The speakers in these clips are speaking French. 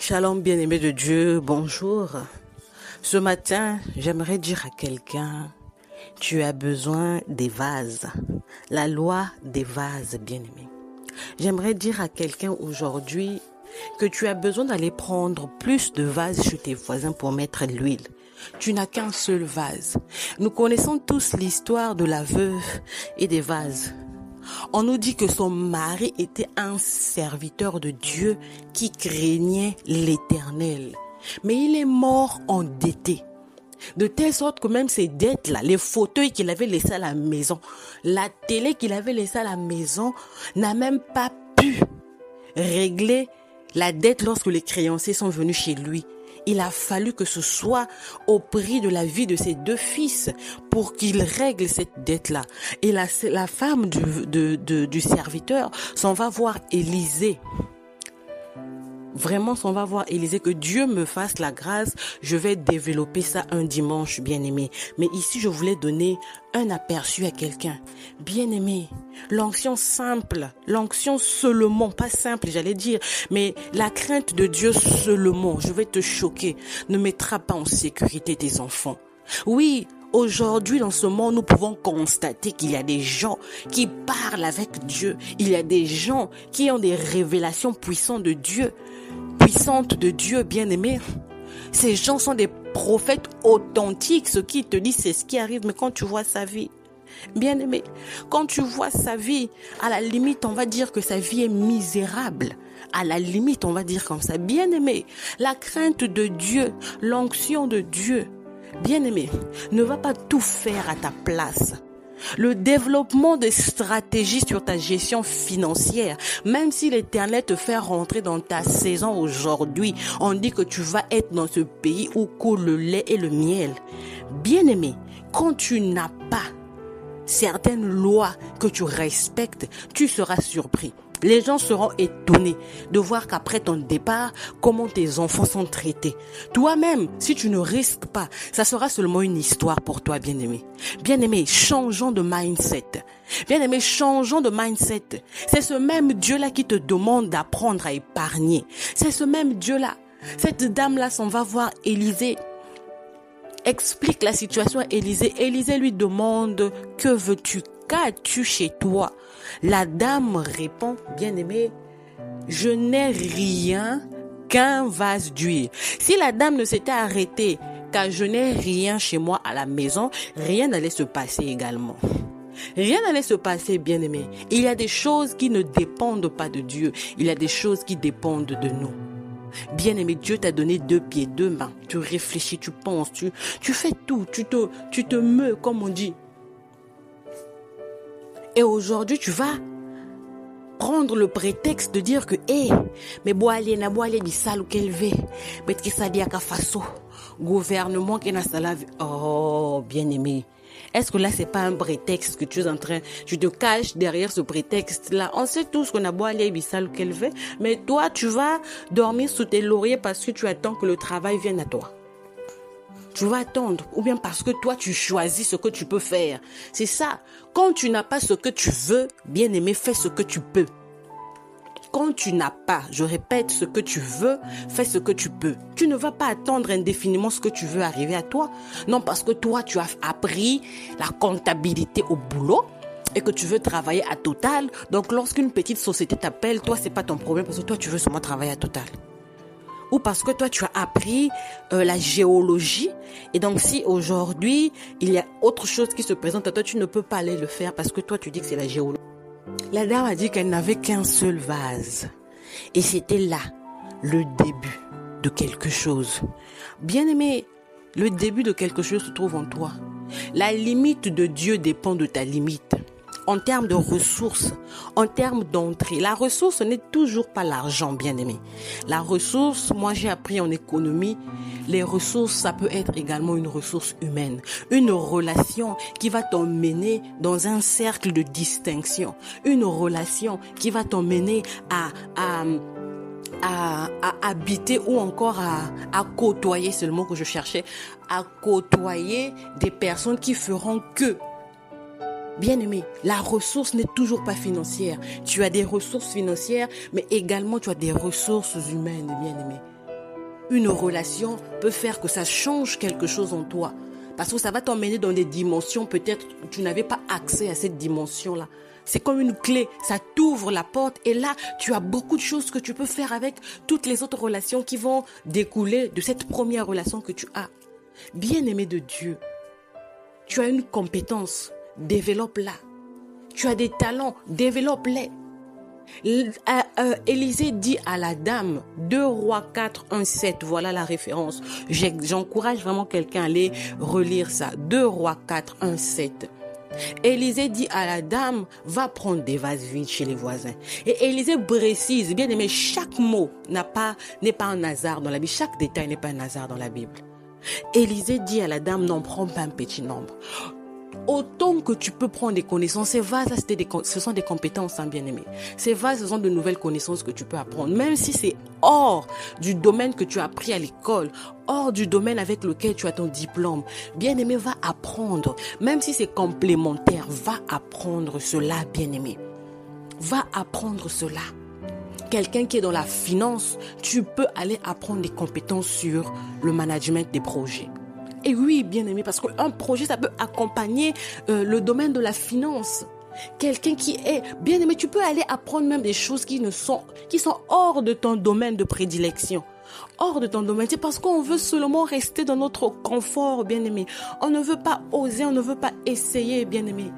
Shalom bien-aimé de Dieu, bonjour. Ce matin, j'aimerais dire à quelqu'un, tu as besoin des vases. La loi des vases, bien-aimé. J'aimerais dire à quelqu'un aujourd'hui que tu as besoin d'aller prendre plus de vases chez tes voisins pour mettre l'huile. Tu n'as qu'un seul vase. Nous connaissons tous l'histoire de la veuve et des vases. On nous dit que son mari était un serviteur de Dieu qui craignait l'Éternel. Mais il est mort endetté. De telle sorte que même ces dettes-là, les fauteuils qu'il avait laissés à la maison, la télé qu'il avait laissée à la maison, n'a même pas pu régler la dette lorsque les créanciers sont venus chez lui. Il a fallu que ce soit au prix de la vie de ses deux fils pour qu'il règle cette dette-là. Et la femme du serviteur s'en va voir Élisée. Vraiment, s'en va voir Élisée, que Dieu me fasse la grâce. Je vais développer ça un dimanche, bien-aimé. Mais ici, je voulais donner un aperçu à quelqu'un. Bien-aimé, l'onction simple, l'onction seulement, pas simple, j'allais dire, mais la crainte de Dieu seulement, je vais te choquer, ne mettra pas en sécurité tes enfants. Oui, aujourd'hui, dans ce monde, nous pouvons constater qu'il y a des gens qui parlent avec Dieu. Il y a des gens qui ont des révélations puissantes de Dieu, bien-aimés. Ces gens sont des prophètes authentiques. Ce qui te dit, c'est ce qui arrive. Mais quand tu vois sa vie, bien-aimé, quand tu vois sa vie, à la limite, on va dire que sa vie est misérable. À la limite, on va dire comme ça. Bien-aimé, la crainte de Dieu, l'onction de Dieu, bien-aimé, ne va pas tout faire à ta place. Le développement des stratégies sur ta gestion financière, même si l'Éternel te fait rentrer dans ta saison aujourd'hui, on dit que tu vas être dans ce pays où coule le lait et le miel. Bien-aimé, quand tu n'as pas certaines lois que tu respectes, tu seras surpris. Les gens seront étonnés de voir qu'après ton départ, comment tes enfants sont traités. Toi-même, si tu ne risques pas, ça sera seulement une histoire pour toi, bien-aimé. Bien-aimé, changeons de mindset. Bien-aimé, changeons de mindset. C'est ce même Dieu-là qui te demande d'apprendre à épargner. C'est ce même Dieu-là. Cette dame-là s'en va voir Élisée. Explique la situation à Élisée. Élisée lui demande, que veux-tu? Qu'as-tu chez toi? La dame répond, bien-aimé, je n'ai rien qu'un vase d'huile. Si la dame ne s'était arrêtée, car je n'ai rien chez moi à la maison, rien n'allait se passer également. Rien n'allait se passer, bien-aimé. Il y a des choses qui ne dépendent pas de Dieu. Il y a des choses qui dépendent de nous. Bien-aimé, Dieu t'a donné 2 pieds, 2 mains. Tu réfléchis, tu penses, tu fais tout. Tu te meus, comme on dit. Et aujourd'hui, tu vas prendre le prétexte de dire que, mais boalé di salu kelve, mais qui sadia ka faso, gouvernement qui n'a pas. Oh, bien-aimé. Est-ce que là, c'est pas un prétexte que tu es en train, tu te caches derrière ce prétexte-là? On sait tous qu'on a boalé di salu kelve, mais toi, tu vas dormir sous tes lauriers parce que tu attends que le travail vienne à toi. Tu vas attendre, ou bien parce que toi, tu choisis ce que tu peux faire. C'est ça. Quand tu n'as pas ce que tu veux, bien-aimé, fais ce que tu peux. Quand tu n'as pas, je répète, ce que tu veux, fais ce que tu peux. Tu ne vas pas attendre indéfiniment ce que tu veux arriver à toi. Non, parce que toi, tu as appris la comptabilité au boulot et que tu veux travailler à Total. Donc, lorsqu'une petite société t'appelle, toi, c'est pas ton problème parce que toi, tu veux seulement travailler à Total. Ou parce que toi, tu as appris la géologie. Et donc, si aujourd'hui, il y a autre chose qui se présente à toi, tu ne peux pas aller le faire parce que toi, tu dis que c'est la géologie. La dame a dit qu'elle n'avait qu'un seul vase. Et c'était là, le début de quelque chose. Bien-aimé, le début de quelque chose se trouve en toi. La limite de Dieu dépend de ta limite. En termes de ressources, en termes d'entrée. La ressource n'est toujours pas l'argent, bien-aimé. La ressource, moi j'ai appris en économie, les ressources, ça peut être également une ressource humaine. Une relation qui va t'emmener dans un cercle de distinction. Une relation qui va t'emmener à habiter ou encore à côtoyer, c'est le mot que je cherchais, à côtoyer des personnes qui feront que. Bien-aimé, la ressource n'est toujours pas financière. Tu as des ressources financières, mais également tu as des ressources humaines, bien-aimé. une relation peut faire que ça change quelque chose en toi. Parce que ça va t'emmener dans des dimensions, peut-être tu n'avais pas accès à cette dimension-là. C'est comme une clé, ça t'ouvre la porte et là, tu as beaucoup de choses que tu peux faire avec toutes les autres relations qui vont découler de cette première relation que tu as. Bien-aimé de Dieu, tu as une compétence, développe-la. Tu as des talents, développe-les. Élisée dit à la dame, 2 Rois 4, 1, 7, voilà la référence. J'encourage vraiment quelqu'un à aller relire ça. 2 Rois 4, 1, 7. Élisée dit à la dame, va prendre des vases vides chez les voisins. Et Élisée précise, bien aimé, chaque mot n'est pas un hasard dans la Bible. Chaque détail n'est pas un hasard dans la Bible. Élisée dit à la dame, n'en prends pas un petit nombre. Autant que tu peux prendre des connaissances, ces vases, ce sont des compétences, hein, bien-aimé. Ces vases, ce sont de nouvelles connaissances que tu peux apprendre, même si c'est hors du domaine que tu as appris à l'école, hors du domaine avec lequel tu as ton diplôme. Bien-aimé, va apprendre, même si c'est complémentaire, va apprendre cela, bien-aimé. Va apprendre cela. Quelqu'un qui est dans la finance, tu peux aller apprendre des compétences sur le management des projets. Et oui, bien aimé, parce qu'un projet, ça peut accompagner le domaine de la finance. Quelqu'un qui est bien aimé, tu peux aller apprendre même des choses qui sont hors de ton domaine de prédilection. Hors de ton domaine, c'est parce qu'on veut seulement rester dans notre confort, bien aimé. On ne veut pas oser, on ne veut pas essayer, bien aimé.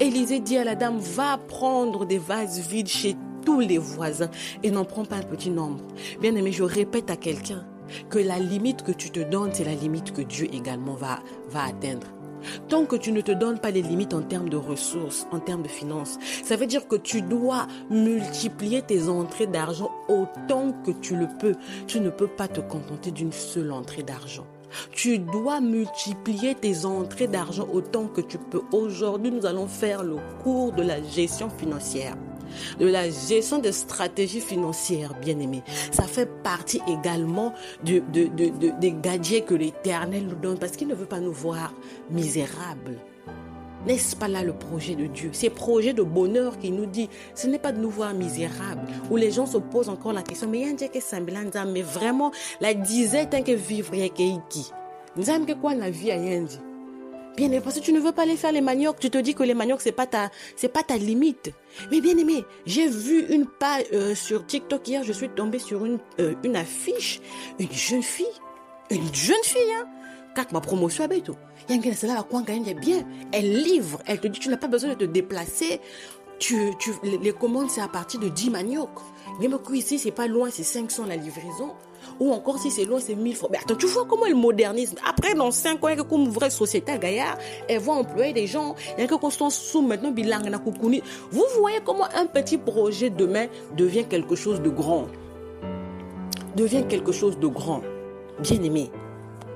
Élisée dit à la dame, va prendre des vases vides chez tous les voisins et n'en prends pas un petit nombre. Bien aimé, je répète à quelqu'un que la limite que tu te donnes, c'est la limite que Dieu également va atteindre. Tant que tu ne te donnes pas les limites en termes de ressources, en termes de finances, ça veut dire que tu dois multiplier tes entrées d'argent autant que tu le peux. Tu ne peux pas te contenter d'une seule entrée d'argent. Tu dois multiplier tes entrées d'argent autant que tu peux. Aujourd'hui, nous allons faire le cours de la gestion financière, de la gestion des stratégies financières, bien-aimés. Ça fait partie également des gadgets que l'Éternel nous donne parce qu'il ne veut pas nous voir misérables. N'est-ce pas là le projet de Dieu? C'est projet de bonheur qui nous dit, ce n'est pas de nous voir misérables, où les gens se posent encore la question, mais mais vraiment, la disette que vivre qui? Nous avons que quoi la vie a rien dit? Bien aimé, parce que tu ne veux pas aller faire les maniocs, tu te dis que les maniocs c'est pas ta limite. Mais bien aimé, j'ai vu une page sur TikTok hier, je suis tombée sur une affiche, une jeune fille, hein. Quand ma promotion est tout, bien, elle livre, elle te dit tu n'as pas besoin de te déplacer. Les commandes c'est à partir de 10 maniocs. Même ici c'est pas loin, c'est 500 la livraison. Ou encore si c'est loin c'est 1000 francs. Mais attends, tu vois comment elle modernise. Après dans 5 ans, il y a comme une vraie société à Gaillard, elle va employer des gens. Il y a que constant sous maintenant bilang na koukouni. Vous voyez comment un petit projet demain devient quelque chose de grand. Devient quelque chose de grand.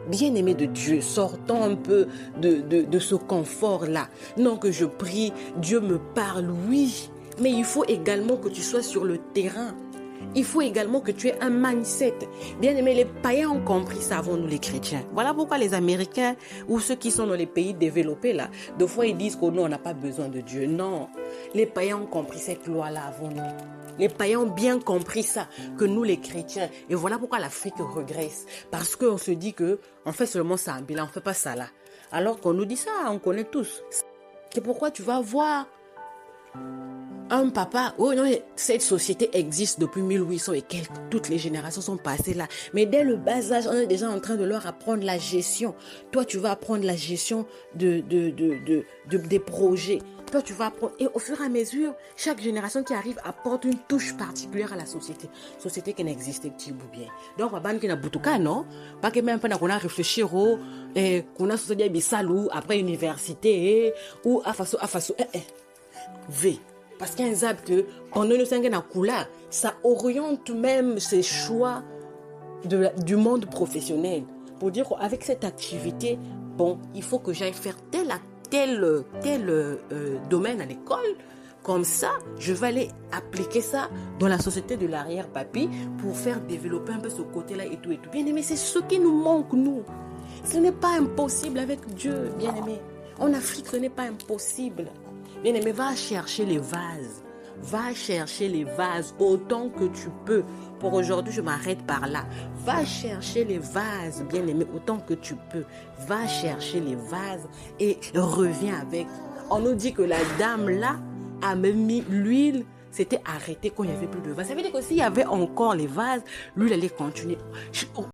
Bien-aimé de Dieu, sortons un peu de ce confort-là. Non que je prie, Dieu me parle, oui. Mais il faut également que tu sois sur le terrain. Il faut également que tu aies un mindset. Bien-aimé, les païens ont compris ça avant nous les chrétiens. Voilà pourquoi les Américains ou ceux qui sont dans les pays développés là, deux fois ils disent que non, on n'a pas besoin de Dieu. Non, les païens ont compris cette loi-là avant nous. Les païens ont bien compris ça, que nous les chrétiens. Et voilà pourquoi l'Afrique regresse. Parce qu'on se dit que on fait seulement ça en bilan, on ne fait pas ça là. Alors qu'on nous dit ça, on connaît tous. C'est pourquoi tu vas voir un papa, oh non, cette société existe depuis 1800 et quelques, toutes les générations sont passées là. Mais dès le bas âge, on est déjà en train de leur apprendre la gestion. Toi, tu vas apprendre la gestion des projets. Toi, tu vas apprendre. Et au fur et à mesure, chaque génération qui arrive apporte une touche particulière à la société. Société qui n'existait pas bien. Donc, on va pas qu'il boutuka, non? Pas que même qu'on a réfléchi au, qu'on a société bisalou après université, ou à façon, V. Parce qu'il y a un zab que, quand nous sommes dans coula, ça oriente même ses choix du monde professionnel. Pour dire qu'avec cette activité, bon, il faut que j'aille faire tel domaine à l'école. Comme ça, je vais aller appliquer ça dans la société de l'arrière-papy pour faire développer un peu ce côté-là et tout. Bien aimé, c'est ce qui nous manque, nous. Ce n'est pas impossible avec Dieu, bien aimé. En Afrique, ce n'est pas impossible. Bien-aimé, va chercher les vases. Va chercher les vases autant que tu peux. Pour aujourd'hui, je m'arrête par là. Va chercher les vases, bien-aimé, autant que tu peux. Va chercher les vases et reviens avec. On nous dit que la dame là a même mis l'huile. C'était arrêté quand il n'y avait plus de vases. Ça veut dire que s'il y avait encore les vases, lui, il allait continuer.